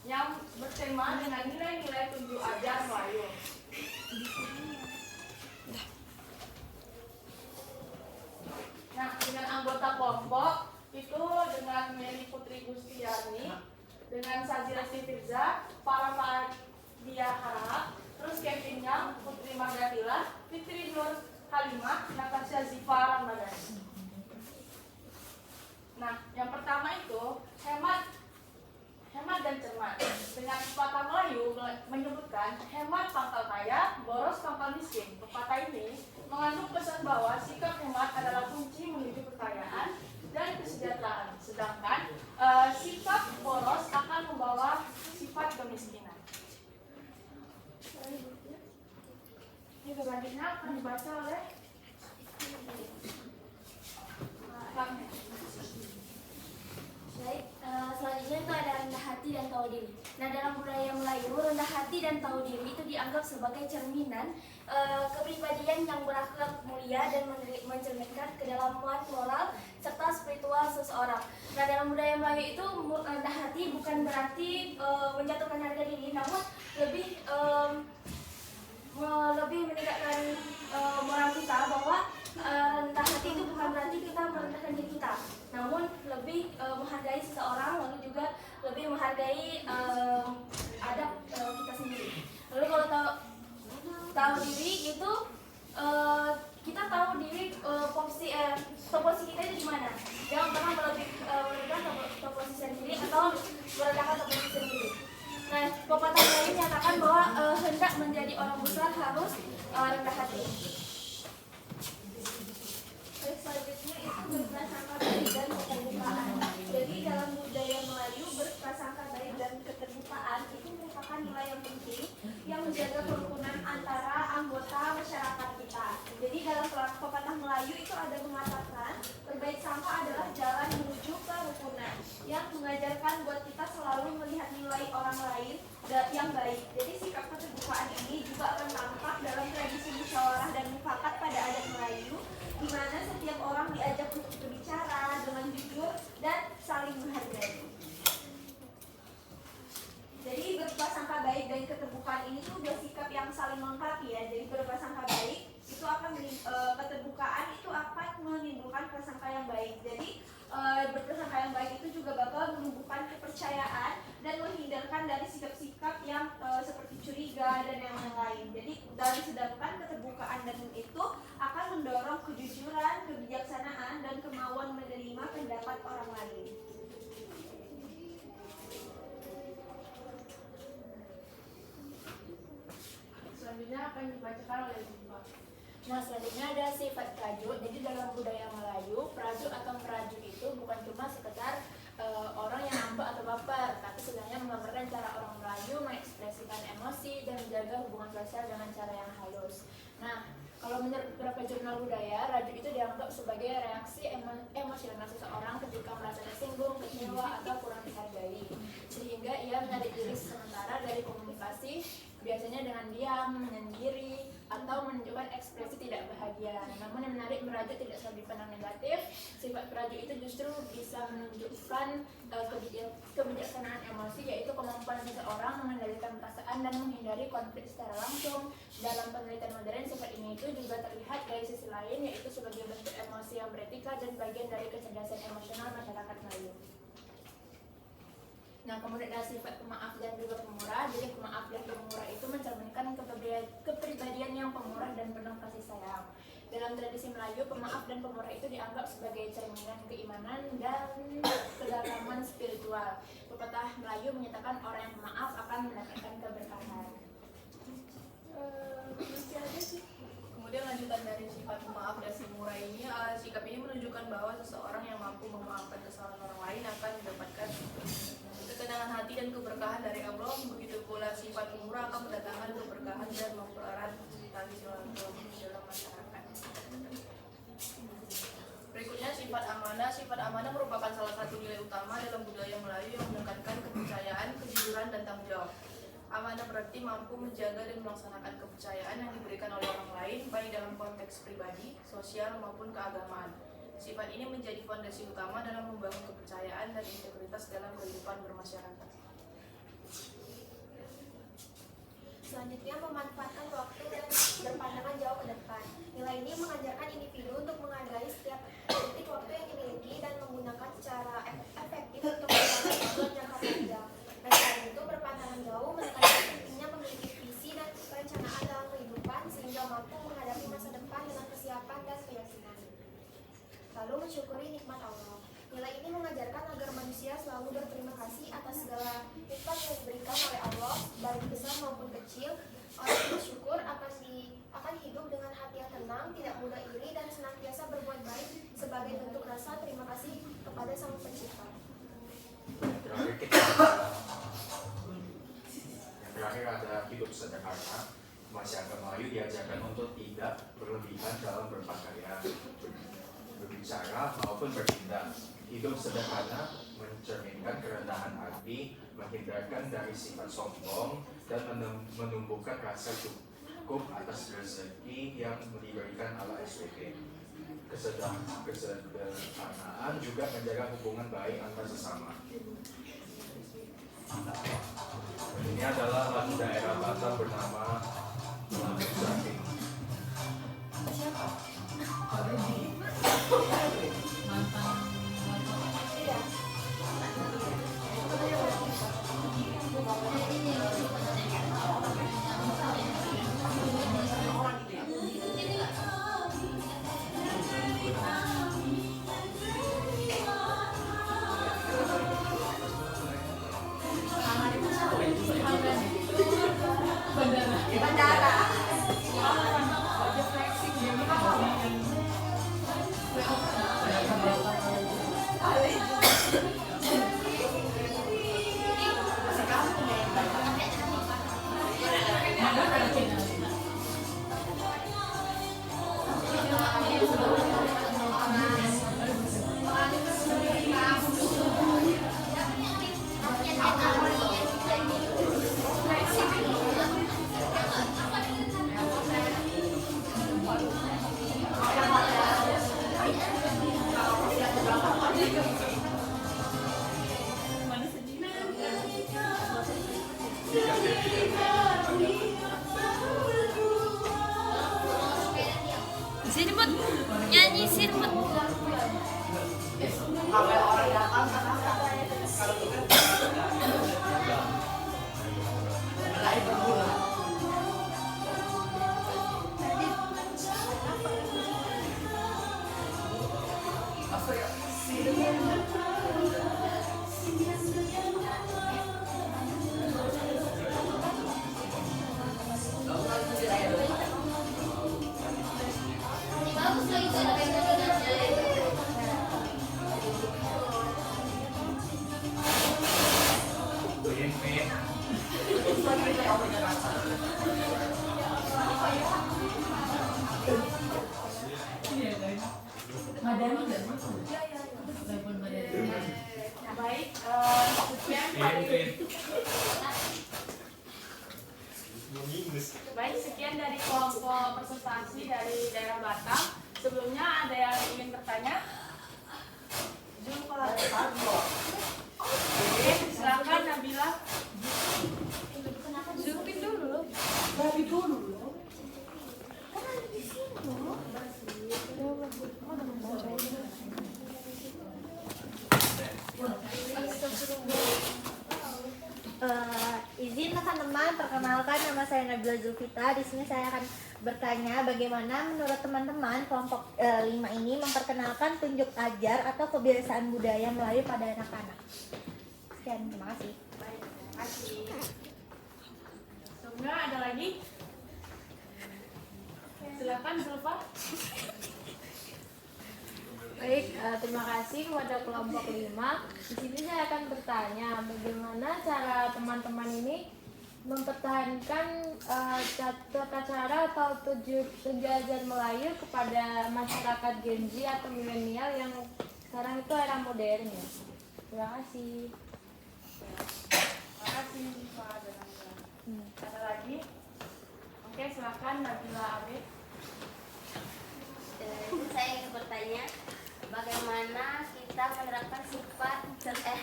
yang bertema dengan nilai-nilai tunjuk ajar Melayu. Nah, dengan anggota kelompok itu dengan Mary Putri Gustiani, dengan Sajira Firza, Farah Dia Harahap, terus Kevin Yang, Putri Margatila, Fitri Nur Halimah, Natasha Ziva Ramadhani. Nah, yang pertama itu hemat dan cermat. Dengan pepatah Melayu menyebutkan hemat pangkal kaya, boros pangkal miskin. Pepatah ini mengandung pesan bahwa sikap hemat adalah kunci menuju kekayaan dan kesejahteraan, sedangkan sikap boros akan membawa sifat kemiskinan. Ini selanjutnya akan dibaca oleh Baik, selanjutnya itu ada rendah hati dan tahu diri. Nah, dalam budaya Melayu, rendah hati dan tahu diri itu dianggap sebagai cerminan kepribadian yang berakhlak mulia dan mencerminkan kedalaman moral serta spiritual seseorang. Nah, dalam budaya Melayu itu rendah hati bukan berarti menjatuhkan harga diri, namun lebih meningkatkan moral kita, bahwa rendah hati itu bukan berarti kita merendahkan diri kita, namun lebih menghargai seseorang, lalu juga lebih menghargai adab kita sendiri. Lalu kalau tahu diri itu kita tahu diri posisi kita itu di mana. Jangan pernah melebihkan posisi sendiri atau merendahkan posisi sendiri. Nah, pepatah Melayu menyatakan bahwa hendak menjadi orang besar harus rendah hati. Selanjutnya itu berprasangka baik dan keterbukaan. Jadi dalam budaya Melayu, berprasangka baik dan keterbukaan itu merupakan nilai yang penting yang menjaga kerukunan antara anggota masyarakat kita. Jadi dalam pepatah Melayu itu ada mengatakan berbaik sangka adalah jalan menuju kerukunan, yang mengajarkan buat kita selalu melihat nilai orang lain yang baik. Jadi sikap keterbukaan ini juga akan tampak dalam tradisi musyawarah dan mufakat pada adat Melayu, di mana setiap orang diajak untuk berbicara dengan jujur dan saling menghargai. Jadi berprasangka baik dan keterbukaan ini tuh dua sikap yang saling melengkapi ya. Jadi berprasangka baik itu akan keterbukaan itu akan menimbulkan prasangka yang baik. Jadi berprasangka yang baik itu juga bakal menumbuhkan kepercayaan dan menghindarkan dari sikap-sikap yang seperti curiga dan yang lain. Jadi dari sedangkan keterbukaan dan itu akan mendorong kejujuran, kebijaksanaan dan kemauan menerima pendapat orang lain. selanjutnya akan dibacakan oleh Ziva. Nah, selanjutnya ada sifat prajurit. Jadi dalam budaya Melayu, prajurit atau meraju itu bukan cuma sekedar orang yang ngambek atau baper, tapi sebenarnya menggambarkan cara orang Melayu mengekspresikan emosi dan menjaga hubungan sosial dengan cara yang halus. Nah, kalau menurut beberapa jurnal budaya, raju itu dianggap sebagai reaksi emosional seseorang ketika merasa tersinggung, kecewa, atau kurang dihargai, sehingga ia menarik diri sementara dari komunikasi, biasanya dengan diam, menyendiri, atau menunjukkan ekspresi tidak bahagia. Namun yang menarik, merajuk tidak selalu dipandang negatif. Sifat merajuk itu justru bisa menunjukkan kebijaksanaan emosi, yaitu kemampuan seseorang mengendalikan perasaan dan menghindari konflik secara langsung. Dalam penelitian modern, sifat ini itu juga terlihat dari sisi lain, yaitu sebagai bentuk emosi yang beretika dan bagian dari kecerdasan emosional masyarakat Melayu. Nah, kemudian ada sifat pemaaf dan juga pemurah. Jadi pemaaf dan pemurah itu mencerminkan kepribadian yang pemurah dan penuh kasih sayang. Dalam tradisi Melayu, pemaaf dan pemurah itu dianggap sebagai cerminan keimanan dan kedalaman spiritual. Pepatah Melayu menyatakan orang yang pemaaf akan mendapatkan keberkahan. Masih ada sih. Kemudian lanjutan dari sifat pemaaf dan si murah ini, sikap ini menunjukkan bahwa seseorang yang mampu memaafkan kesalahan orang lain akan mendapatkan ketenangan hati dan keberkahan dari Allah. Begitu pula sifat pemurah akan mendatangkan keberkahan dan mempererat tali silaturahmi dalam masyarakat. Berikutnya sifat amanah. Sifat amanah merupakan salah satu nilai utama dalam budaya Melayu yang menekankan kepercayaan, kejujuran, dan tanggung jawab. Amanah berarti mampu menjaga dan melaksanakan kepercayaan yang diberikan oleh orang lain, baik dalam konteks pribadi, sosial, maupun keagamaan. Sifat ini menjadi fondasi utama dalam membangun kepercayaan dan integritas dalam kehidupan bermasyarakat. Selanjutnya, memanfaatkan waktu dan berpandangan jauh ke depan. Nilai ini mengajarkan individu untuk menghargai setiap detik waktu yang dimiliki dan menggunakan secara efektif untuk mencapai tujuan jangka panjang. Dan selain itu, berpandangan jauh menekankan pentingnya memiliki visi dan perencanaan dalam kehidupan sehingga mampu menghadapi masa depan dengan kesiapan dan keyakinan. Lalu mensyukuri nikmat Allah. Nilai ini mengajarkan agar manusia selalu berterima kasih atas segala nikmat yang diberikan oleh Allah, baik besar maupun kecil. Orang yang bersyukur akan hidup dengan hati yang tenang, tidak mudah iri, dan senantiasa berbuat baik sebagai bentuk rasa terima kasih kepada Sang Pencipta. Yang terakhir ada hidup sederhana. Masyarakat Melayu diajarkan untuk tidak berlebihan dalam berpakaian, berbicara maupun bertindak. Hidup sederhana mencerminkan kerendahan hati, menghindarkan dari sifat sombong, dan menumbuhkan rasa cukup atas rezeki yang diberikan Allah SWT. Kesederhanaan juga menjaga hubungan baik antar sesama. Ini adalah lagu daerah Batam bernama Lagu Saking. Sirmut, nyanyi sirmut. Baik, sekian dari kelompok presentasi dari daerah Batam. Sebelumnya ada yang ingin bertanya? Oke, silakan Nabila. Zoomin dulu. Izin teman-teman, perkenalkan nama saya Nabila Zulfita. Di sini saya akan bertanya bagaimana menurut teman-teman kelompok 5 ini memperkenalkan tunjuk ajar atau kebiasaan budaya Melayu pada anak-anak. Sekian, terima kasih. Baik, terima kasih. Sebelumnya ada lagi? Silakan Zulfa. Baik, terima kasih kepada kelompok 5. Di sini saya akan bertanya bagaimana cara teman-teman ini mempertahankan tata cara atau tujuh ajar Melayu kepada masyarakat Gen Z atau milenial yang sekarang itu era modern ya. Terima kasih. Terima kasih Zulfa dan Nabila. Ada lagi? Oke, silakan Nabila Abid. Saya ingin bertanya, bagaimana kita menerapkan sifat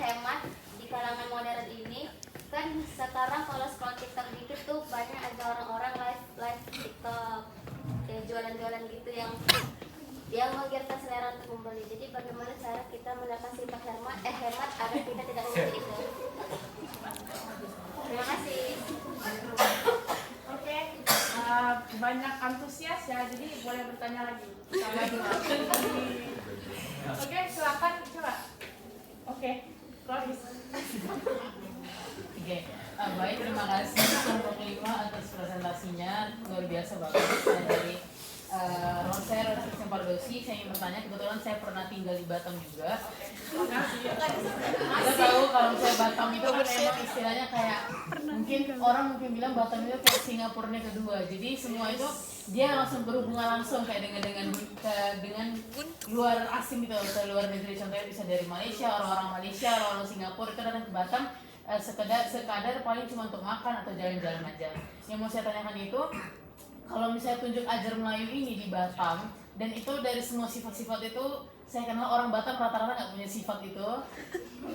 hemat di kalangan modern ini, kan sekarang kalau scroll TikTok dikit tuh banyak ada orang-orang live TikTok kayak jualan-jualan gitu yang menggiurkan selera untuk membeli. Jadi bagaimana cara kita menekan sifat hemat agar kita tidak membeli itu? Terima kasih. Oke, banyak antusias ya, jadi boleh bertanya lagi. Oke, silakan coba. Oke, Loris. Oke, baik, terima kasih kelompok 5 atas presentasinya, luar biasa bagus. Dari saya Rosi Sempardosi, saya ingin bertanya, kebetulan saya pernah tinggal di Batam juga. Kita tahu kalau misalnya Batam itu kan emang istilahnya kayak orang mungkin bilang Batam itu kayak Singapurnya kedua. Jadi semua itu dia langsung berhubungan langsung kayak dengan luar asing gitu, ke luar negeri. Contohnya bisa dari Malaysia, orang-orang Malaysia, orang-orang Singapura itu datang ke Batam sekadar paling cuma untuk makan atau jalan-jalan aja. Yang mau saya tanyakan itu, kalau misalnya tunjuk ajar Melayu ini di Batam, dan itu dari semua sifat-sifat itu, saya kenal orang Batam rata-rata nggak punya sifat itu,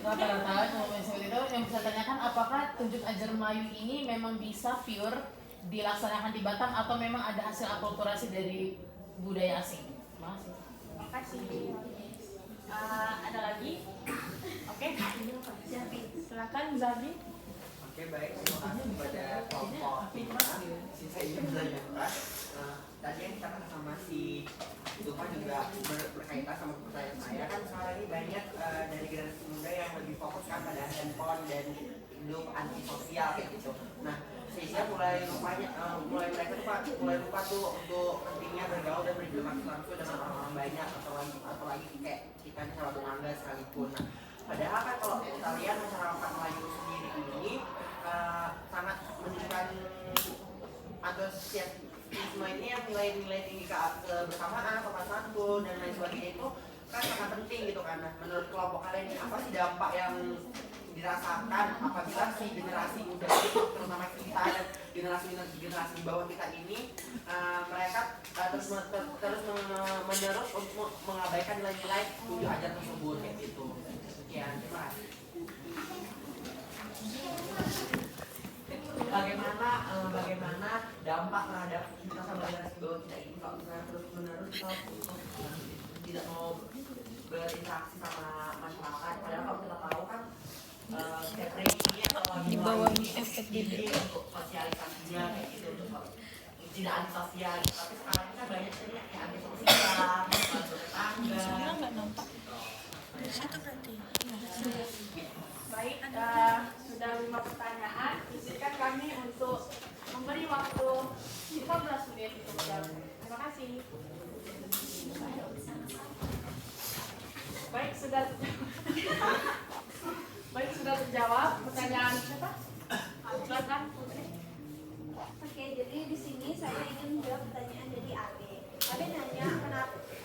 rata-rata nggak punya sifat itu. Yang bisa tanyakan, apakah tunjuk ajar Melayu ini memang bisa pure dilaksanakan di Batam atau memang ada hasil akulturasi dari budaya asing? Terima kasih. Terima kasih. Ada lagi? Oke, silakan Zabi. Oke, baik, terima kasih kepada kelompok 5. Saya ingin menanyakan, tadi yang dikatakan sama si Dupa juga berkaitan sama pertanyaan saya. Kan sekarang ini banyak dari generasi muda yang lebih fokus kan pada handphone dan hidup antisosial kayak gitu. Nah, sehingga mulai mereka tuh mulai lupa tuh untuk pentingnya bergaul dan berinteraksi langsung dengan orang-orang banyak, atau lagi kayak kita nih sama tetangga sekalipun. Nah, padahal kan kalau kita lihat masyarakat Melayu sendiri ini sangat menunjukkan antusiasme ini yang nilai-nilai tinggi kebersamaan, sopan santun dan lain sebagainya itu kan sangat penting gitu kan. Nah, menurut kelompok kalian ini apa sih dampak yang dirasakan apabila si generasi muda itu, terutama kita dan generasi di bawah kita ini, mereka terus menerus untuk mengabaikan nilai-nilai tunjuk ajar tersebut kayak gitu. Sekian, terima kasih. Bagaimana dampak terhadap kita sama generasi bawah kita ini kalau misalnya terus menerus kita tidak mau berinteraksi sama masyarakat, padahal kalau kita tahu kan depresinya atau di bawah FFDB untuk sosialisasinya kayak gitu, untuk tidak antisosial, tapi sekarang kita banyak yang antisosial, tetangga. Baik, sudah 5 pertanyaan. Izinkan kami untuk memberi waktu 15 menit untuk menjawab. Terima kasih. Baik, sudah terjawab. Pertanyaan siapa? Silakan Putri. Oke, jadi di sini saya ingin menjawab pertanyaan dari Abe. Abe nanya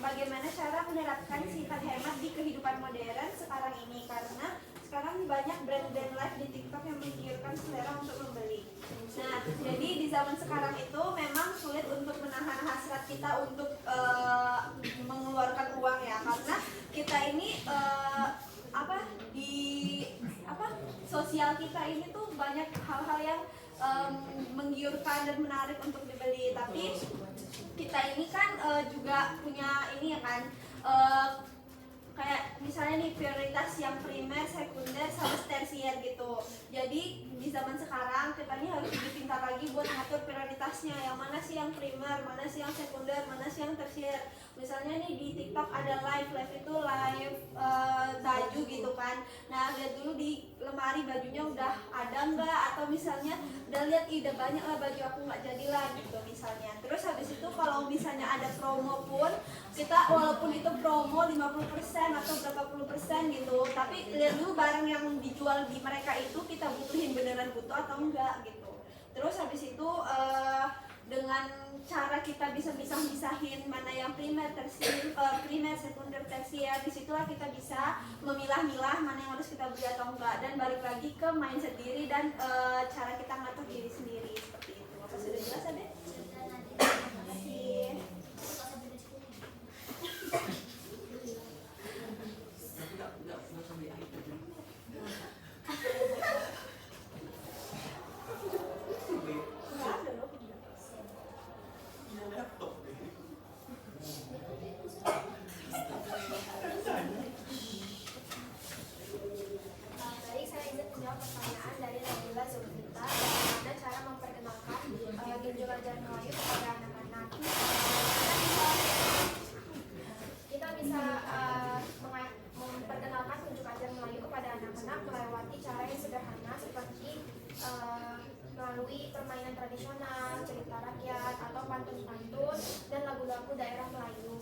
bagaimana cara menerapkan sifat hemat di kehidupan modern sekarang ini, karena sekarang banyak brand-brand live di TikTok yang menggiurkan selera untuk membeli. Nah, jadi di zaman sekarang itu memang sulit untuk menahan hasrat kita untuk mengeluarkan uang ya, karena kita ini sosial kita ini tuh banyak hal-hal yang menggiurkan dan menarik untuk dibeli. Tapi kita ini kan juga punya ini ya kan, kayak misalnya nih prioritas yang primer, sekunder, sama tersier gitu. Jadi di zaman sekarang kita ini harus lebih pintar lagi buat ngatur prioritasnya, yang mana sih yang primer, mana sih yang sekunder, mana sih yang tersier. Misalnya nih di TikTok ada live itu live baju gitu kan. Nah, lihat dulu di lemari bajunya udah ada enggak, atau misalnya udah lihat udah banyak lah baju aku nggak jadilah gitu misalnya. Terus habis itu kalau misalnya ada promo pun kita walaupun itu promo 50% atau berapa puluh persen gitu, tapi lihat dulu barang yang dijual di mereka itu kita butuhin beneran butuh atau enggak gitu. Terus habis itu dengan cara kita bisa misahin mana yang primer, sekunder, tersier, disitulah kita bisa memilah-milah mana yang harus kita beli atau enggak, dan balik lagi ke mindset diri dan cara kita ngatur diri sendiri seperti itu. Apa sudah jelas Ade? Terima kasih. ajar Melayu kepada anak-anak. Kita bisa memperkenalkan tunjuk ajar Melayu kepada anak-anak melewati cara yang sederhana seperti melalui permainan tradisional, cerita rakyat, atau pantun-pantun dan lagu-lagu daerah Melayu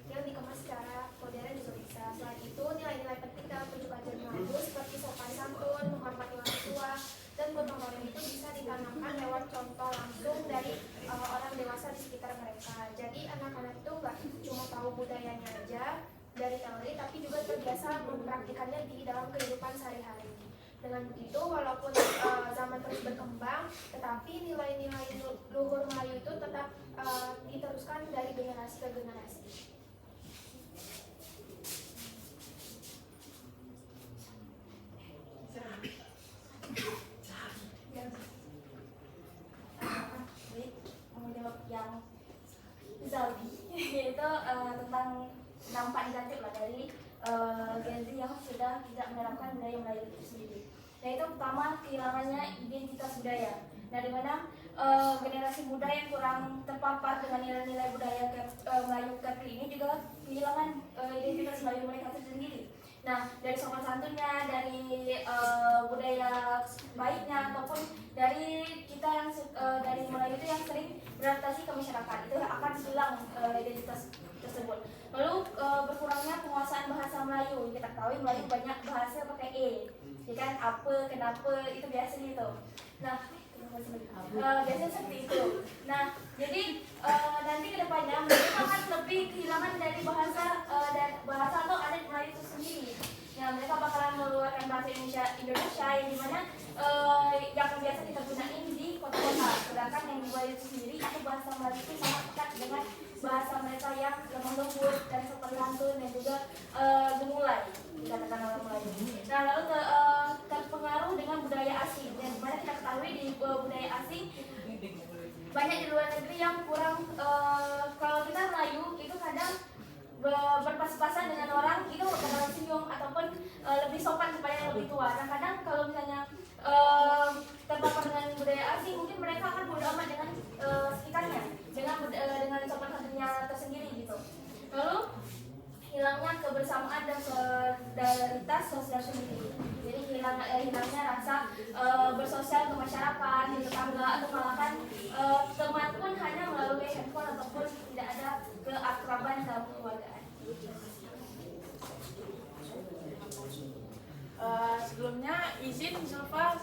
yang dikemas secara modern juga bisa. Selain itu, nilai-nilai penting dalam tunjuk ajar Melayu seperti sopan santun, menghormati orang tua, dan gotong royong itu bisa ditanamkan lewat contoh langsung dari orang dewasa di sekitar mereka. Jadi anak-anak itu nggak cuma tahu budayanya aja dari teori, tapi juga terbiasa mempraktikannya di dalam kehidupan sehari-hari. Dengan begitu, walaupun zaman terus berkembang, tetapi nilai-nilai luhur Melayu itu tetap diteruskan dari generasi ke generasi. Menjawab yang Zalbi, yaitu tentang dampak negatif lah dari Gen Z yang sudah tidak menerapkan budaya Melayu itu sendiri. Yaitu pertama, kehilangannya identitas budaya. Nah, di mana generasi muda yang kurang terpapar dengan nilai-nilai budaya Melayu Kepri ini juga kehilangan identitas Melayu mereka sendiri. Nah, dari sopan santunnya, dari budaya baiknya, ataupun dari kita yang dari Melayu itu yang sering beradaptasi ke masyarakat, itu akan hilang identitas tersebut. Lalu berkurangnya penguasaan bahasa Melayu. Kita ketahui Melayu banyak bahasa pakai e, ya kan, apa, kenapa, itu biasa gitu. Nah, biasanya seperti itu. Nah, jadi nanti kedepannya mereka akan lebih kehilangan dari bahasa atau adat Melayu itu sendiri. Nah, mereka bakalan mengeluarkan bahasa Indonesia yang dimana yang biasa kita gunain di kota-kota. Sedangkan yang di Melayu itu sendiri itu bahasa Melayu itu sangat dekat dengan bahasa mereka yang lemah lembut dan sopan santun dan juga gemulai dikatakan orang Melayu. Nah, lalu terpengaruh dengan budaya asing. Dan dimana kita ketahui di budaya asing banyak di luar negeri yang kurang kalau kita Melayu itu kadang berpas-pasan dengan orang itu kadang senyum ataupun lebih sopan kepada yang lebih tua. Nah, kadang kalau misalnya terpapar dengan budaya asing, mungkin mereka akan bodo amat dengan sekitarnya dengan sopan santunnya tersendiri gitu. Lalu hilangnya kebersamaan dan solidaritas sosial sendiri. Jadi hilangnya rasa bersosial ke masyarakat, di tetangga, atau malahan teman pun hanya melalui handphone ataupun tidak ada keakraban dalam keluargaan. Sebelumnya izin Zulfa,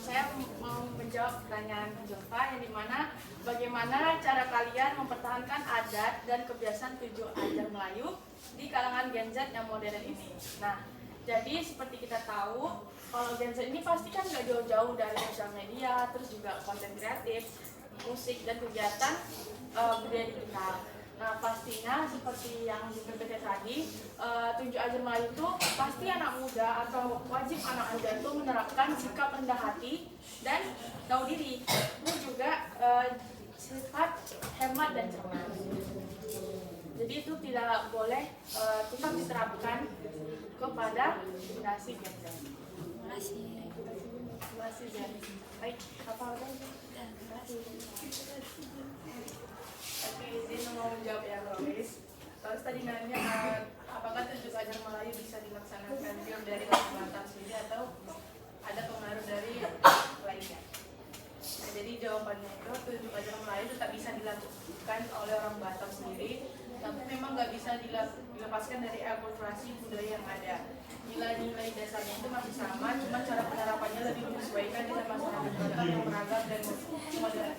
saya mau menjawab pertanyaan Zulfa yang dimana bagaimana cara kalian mempertahankan adat dan kebiasaan tunjuk ajar Melayu di kalangan Gen Z yang modern ini. Nah, jadi seperti kita tahu kalau Gen Z ini pasti kan nggak jauh-jauh dari sosial media, terus juga konten kreatif, musik dan kegiatan budaya digital. Nah, pastinya seperti yang diperkatakan tadi, tunjuk ajar Melayu itu pasti anak muda atau wajib anak muda itu menerapkan sikap rendah hati dan tahu diri. Ini juga sifat hemat dan cermat. Jadi itu tidak boleh tetap diterapkan kepada generasi Gen Z. Terima kasih. Terima kasih Zen. Baik, apa lagi? Terima kasih. Oke, izin mau menjawab ya Lois. Terus tadi nanya apakah tunjuk ajar Melayu bisa dilaksanakan dari Batam sendiri atau ada pengaruh dari lainnya? Nah, jadi jawabannya itu tunjuk ajar Melayu tetap bisa dilakukan oleh orang Batam sendiri, tapi memang nggak bisa dilepaskan dari akulturasi budaya yang ada. Nilai-nilai dasarnya itu masih sama, cuma cara penerapannya lebih menyesuaikan dengan masyarakat Batam yang beragam dan modern.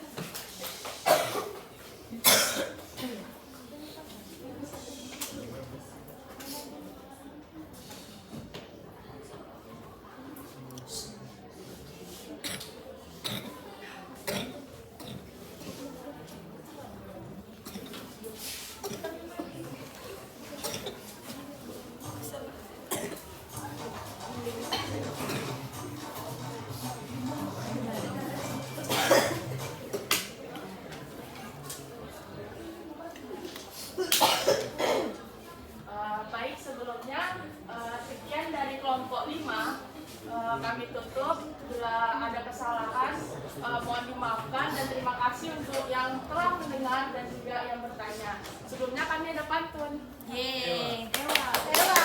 mohon dimaafkan dan terima kasih untuk yang telah mendengar dan juga yang bertanya. Sebelumnya kami ada pantun. Yeay. Ewa. Ewa.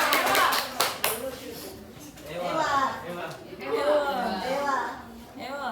Ewa. Ewa. Ewa. Ewa.